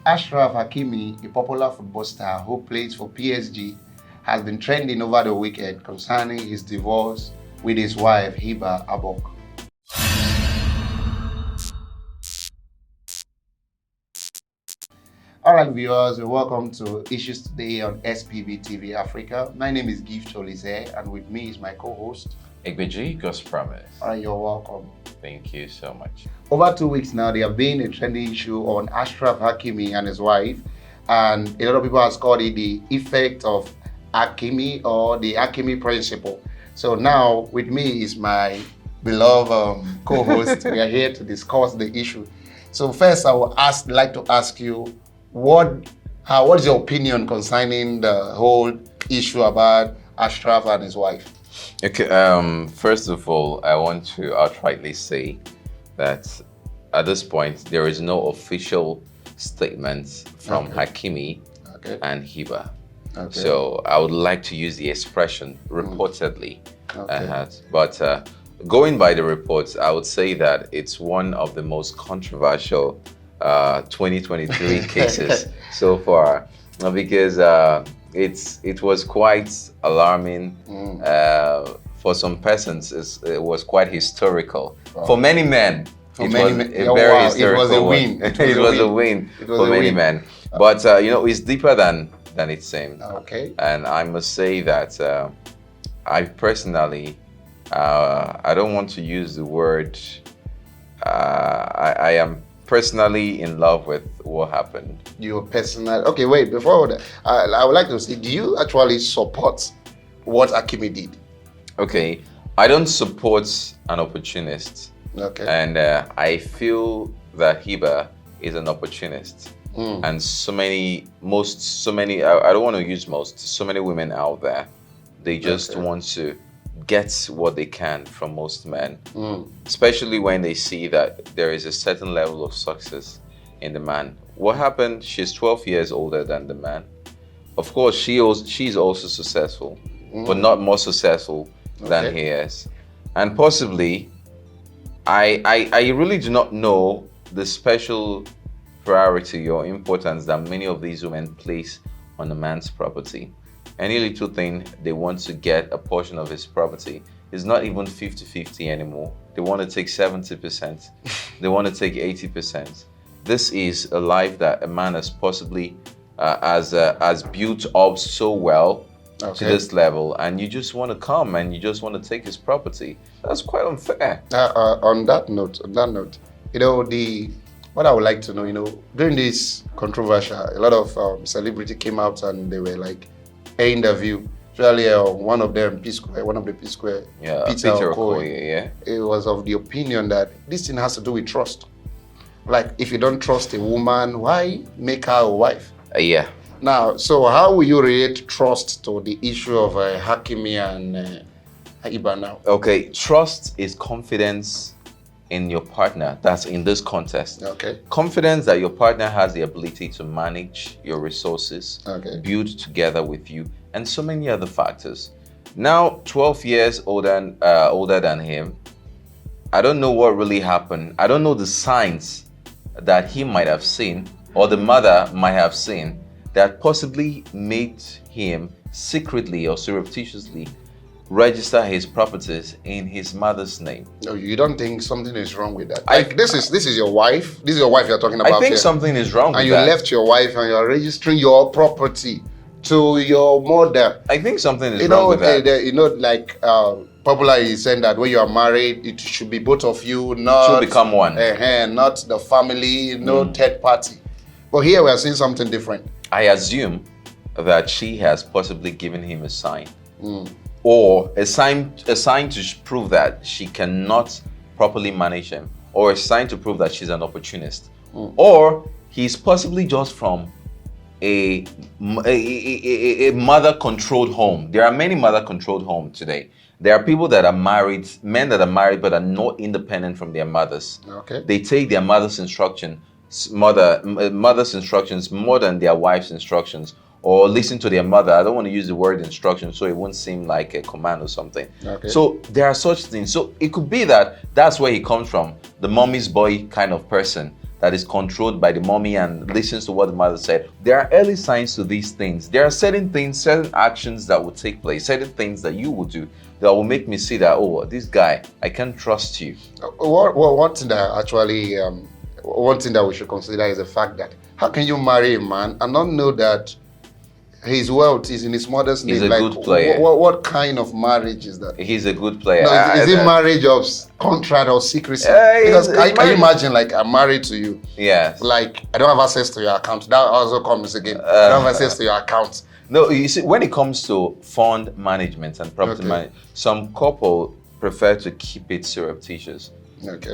Ashraf Hakimi, a popular football star who plays for PSG, has been trending over the weekend concerning his divorce with his wife Hiba Abok. All right, viewers, welcome to Issues Today on XpbTv Africa. My name is Gift Olise, and with me is my co-host XpbTv. All right, you're welcome. Thank you so much. Over 2 weeks now, there have been a trending issue on Ashraf Hakimi and his wife, and a lot of people have called it the effect of Hakimi or the Hakimi principle. So now, with me is my beloved co-host. We are here to discuss the issue. So first, I will like to ask you, what is your opinion concerning the whole issue about Ashraf and his wife? Okay. First of all, I want to outrightly say that at this point there is no official statement from Hakimi and Hiba. Okay. So I would like to use the expression reportedly. But going by the reports, I would say that it's one of the most controversial 2023 cases so far, because it was quite alarming. For some persons, it was quite historical. For many men, it was a win. It was a win for many men. But it's deeper than it seemed. Okay. And I must say that I personally, I don't want to use the word. I am personally in love with what happened. You're personal. Okay, wait. Before that, I would like to say, do you actually support what Hakimi did? Okay, I don't support an opportunist. Okay. And I feel that Hiba is an opportunist. And so many, I don't want to use most, so many women out there, they just want to get what they can from most men, especially when they see that there is a certain level of success in the man. What happened? She's 12 years older than the man. Of course, she's also successful, but not more successful than he is. And possibly, I really do not know the special priority or importance that many of these women place on a man's property. Any little thing they want to get a portion of his property is not even 50-50 anymore. They want to take 70%. They want to take 80%. This is a life that a man has possibly has built up so well to this level, and you just want to come and you just want to take his property. That's quite unfair. On that note, what I would like to know, during this controversy, a lot of celebrity came out and they were like, interview. Actually, one of them, one of the P Square, Peter Okoye, it was of the opinion that this thing has to do with trust. Like, if you don't trust a woman, why make her a wife? Now, so how will you relate trust to the issue of Hakimi and Hiba now? Okay, trust is confidence in your partner. That's in this context. Okay. Confidence that your partner has the ability to manage your resources, build together with you, and so many other factors. Now, 12 years older than him, I don't know what really happened. I don't know the signs that he might have seen or the mother might have seen that possibly made him secretly or surreptitiously register his properties in his mother's name. No, you don't think something is wrong with that? Like, this is your wife. This is your wife you're talking about. I think something is wrong with that. And you left your wife and you're registering your property to your mother. I think something is wrong with that. Popularly saying that when you are married, it should be both of you, not should become one. Not the family, no third party. But here we are seeing something different. I assume that she has possibly given him a sign. Or a sign to prove that she cannot properly manage him, or a sign to prove that she's an opportunist, or he's possibly just from a mother-controlled home. There are many mother-controlled homes today. There are people that are married, men that are married but are not independent from their mothers. They take their mother's instructions more than their wife's instructions, or listen to their mother. I don't want to use the word instruction so it won't seem like a command or something. So there are such things. So it could be that that's where he comes from, the mommy's boy kind of person that is controlled by the mommy and listens to what the mother said. There are early signs to these things. There are certain things, certain actions that will take place, certain things that you will do that will make me see that, oh, this guy, I can't trust you. One thing that actually, one thing that we should consider is the fact that how can you marry a man and not know that his wealth is in his mother's name? He's a good player. What kind of marriage is that? He's a good player. No, is it marriage of contract or secrecy? Because can you imagine, like, I'm married to you. Yes. Like, I don't have access to your account. That also comes again. I don't have access to your account. No, you see, when it comes to fund management and property management, some couple prefer to keep it surreptitious. Okay.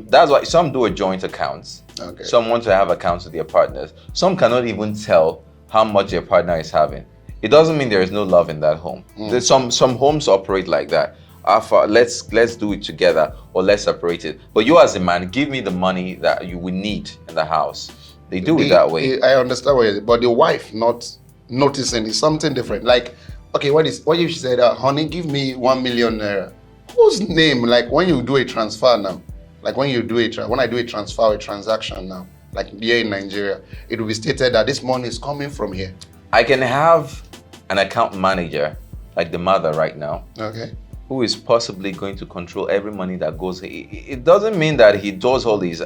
That's why some do a joint accounts. Okay. Some want to have accounts with their partners. Some cannot even tell how much their partner is having. It doesn't mean there is no love in that home. There's some homes operate like that. Let's do it together, or let's separate it. But you as a man, give me the money that you will need in the house. They do it that way. I understand what you're saying, but the wife not noticing is something different. Like, okay, what if she said, honey, give me 1 million naira? Whose name? Like, when you do a transfer now, like when I do a transfer or a transaction now, like here in Nigeria, it will be stated that this money is coming from here. I can have an account manager, like the mother right now, who is possibly going to control every money that goes. It doesn't mean that he does all these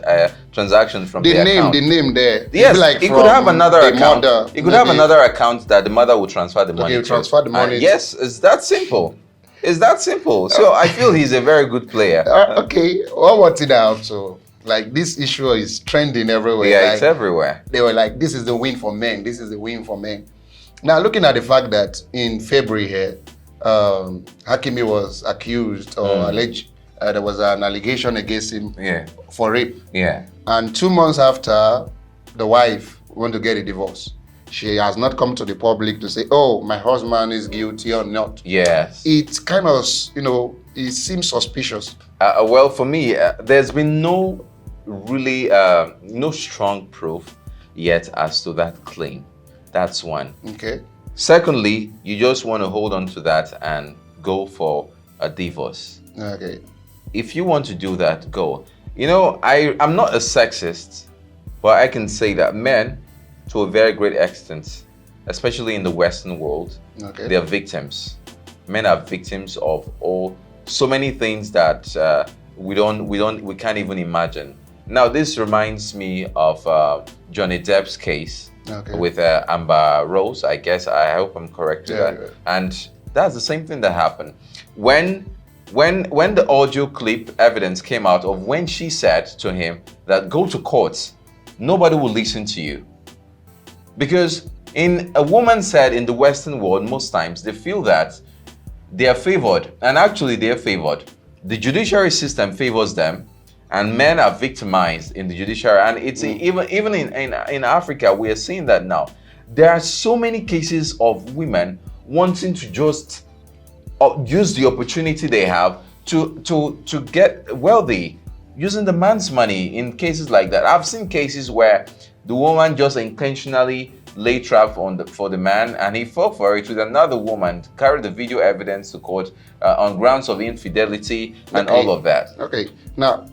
transactions from the account. The name there. Yes, like he could have another account. He could have maybe another account that the mother will transfer the money to. Transfer the money. Yes, it's that simple. It's that simple. So I feel he's a very good player. Okay, one more thing I have to. Like, this issue is trending everywhere. Yeah, like, it's everywhere. They were like, this is the win for men. This is the win for men. Now, looking at the fact that in February here, Hakimi was accused or alleged, there was an allegation against him for rape. Yeah. And 2 months after, the wife went to get a divorce. She has not come to the public to say, oh, my husband is guilty or not. Yes. It's kind of, it seems suspicious. Well, for me, there's been no strong proof yet as to that claim. That's one. Okay. Secondly, you just want to hold on to that and go for a divorce. Okay. If you want to do that, go. I'm not a sexist, but I can say that men, to a very great extent, especially in the Western world, they are victims. Men are victims of so many things that we can't even imagine. Now, this reminds me of Johnny Depp's case with Amber Rose. I hope I'm correct with that. Yeah. And that's the same thing that happened when the audio clip evidence came out of when she said to him that go to court, nobody will listen to you. Because a woman said in the Western world, most times they feel that they are favored, and actually they are favored. The judiciary system favors them, and men are victimized in the judiciary. And it's even in Africa, we are seeing that now. There are so many cases of women wanting to just use the opportunity they have to get wealthy using the man's money. In cases like that, I've seen cases where the woman just intentionally laid trap for the man, and he fell for it with another woman, carried the video evidence to court on grounds of infidelity and all of that. Okay. Now,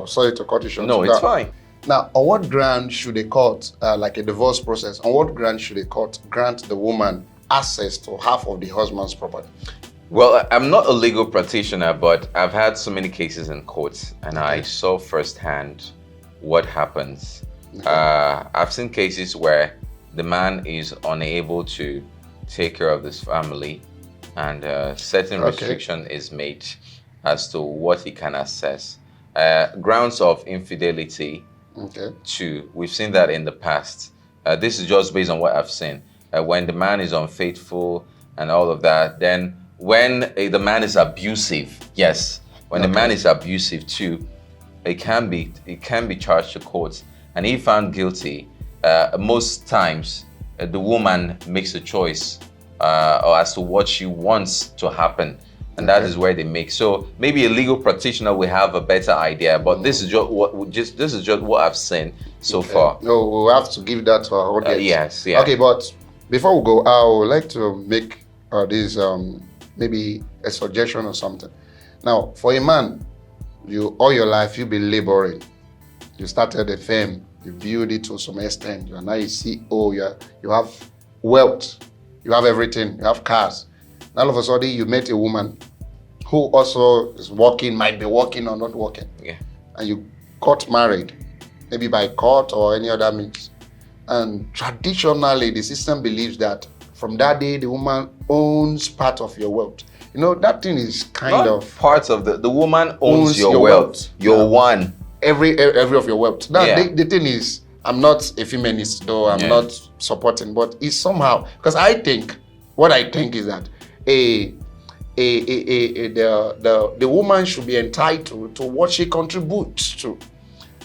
sorry to cut you short. No, it's fine. Now, on what ground should a court, like a divorce process, on what ground should a court grant the woman access to half of the husband's property? Well, I'm not a legal practitioner, but I've had so many cases in courts, and I saw firsthand what happens. I've seen cases where the man is unable to take care of this family, and certain restriction is made as to what he can access. Grounds of infidelity, too. We've seen that in the past. This is just based on what I've seen. When the man is unfaithful and all of that, then when the man is abusive, when the man is abusive too, it can be charged to court. And if found guilty, most times the woman makes a choice or as to what she wants to happen, and that is where they make. So maybe a legal practitioner will have a better idea, but this is just what I've seen so far. No, we'll have to give that to our audience. Yes, yeah. Okay, but before we go, I would like to make this maybe a suggestion or something. Now, for a man, all your life you've been laboring. You started a firm, you build it to some extent, you are now a CEO, you have wealth, you have everything, you have cars. And all of a sudden, you met a woman who also is working, might be working or not working. Yeah. And you got married, maybe by court or any other means. And traditionally, the system believes that from that day, the woman owns part of your wealth. You know, that thing is kind Not of... parts of the woman owns your wealth. Your one. Every of your wealth. Now, Yeah. the thing is, I'm not a feminist, though I'm not supporting, but it's somehow, because I think, what I think is that the woman should be entitled to what she contributes to.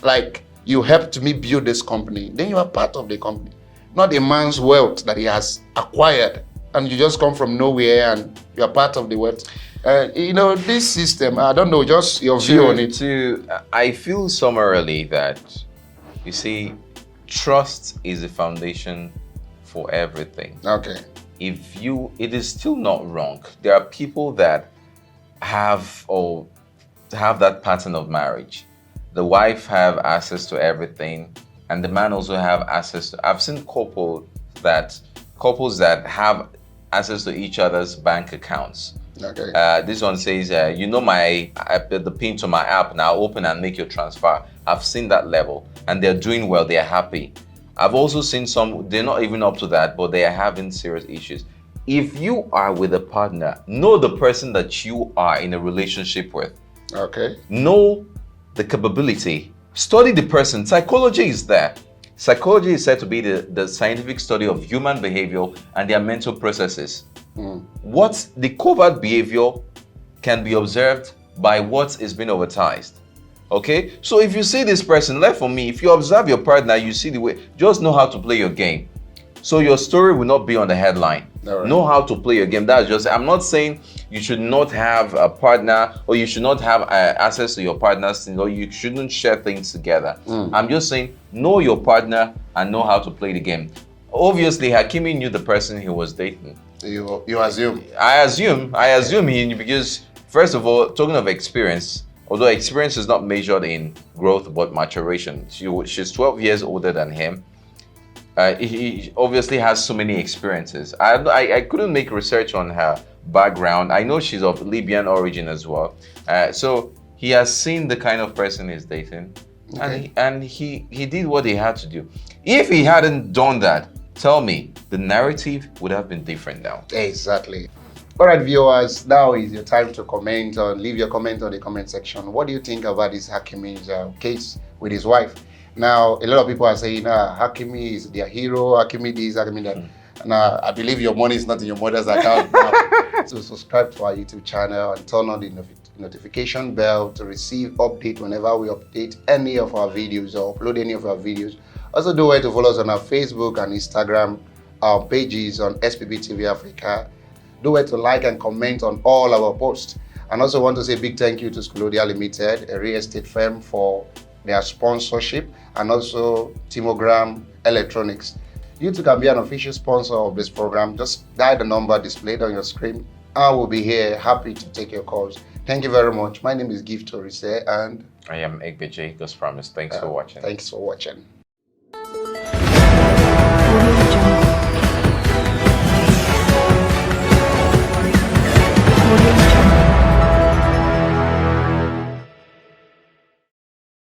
Like, you helped me build this company, then you are part of the company. Not a man's wealth that he has acquired, and you just come from nowhere and you are part of the wealth. You know, this system, I don't know, just your view on it. I feel summarily that, you see, trust is the foundation for everything. Okay. It is still not wrong. There are people that have that pattern of marriage. The wife have access to everything, and the man also have access to. I've seen couples that have access to each other's bank accounts. Okay. This one says, you know the pin to my app, now open and make your transfer. I've seen that level, and they're doing well. They're happy. I've also seen some, they're not even up to that, but they are having serious issues. If you are with a partner, know the person that you are in a relationship with. Okay. Know the capability. Study the person. Psychology is there. Psychology is said to be the scientific study of human behavior and their mental processes. What the covert behavior can be observed by what is being advertised. Okay, so if you see this person, like for me, if you observe your partner, you see the way, just know how to play your game. So your story will not be on the headline. Right. Know how to play your game. That's just, I'm not saying you should not have a partner or you should not have access to your partner's things or you shouldn't share things together. I'm just saying, know your partner and know how to play the game. Obviously, Hakimi knew the person he was dating. You assume? I assume he knew because, first of all, talking of experience, although experience is not measured in growth but maturation. She's 12 years older than him. He obviously has so many experiences. I couldn't make research on her background. I know she's of Libyan origin as well. So he has seen the kind of person he's dating. Okay. And he did what he had to do. If he hadn't done that, tell me, the narrative would have been different now. Exactly. All right, viewers, now is your time to comment leave your comment on the comment section. What do you think about this Hakimi's case with his wife? Now, a lot of people are saying, Hakimi is their hero, Hakimi this, Hakimi that. And I believe your money is not in your mother's account now. So subscribe to our YouTube channel and turn on the notification bell to receive update whenever we update any of our videos or upload any of our videos. Also, do well to follow us on our Facebook and Instagram pages on XpbTv Africa. Do well to like and comment on all our posts. And also want to say a big thank you to Xplodia Limited, a real estate firm, for their sponsorship, and also Timogram Electronics. You too can be an official sponsor of this program. Just dial the number displayed on your screen. I will be here, happy to take your calls. Thank you very much. My name is Gift Torise, and I am XpbTv, as promised. Thanks for watching. Thanks for watching.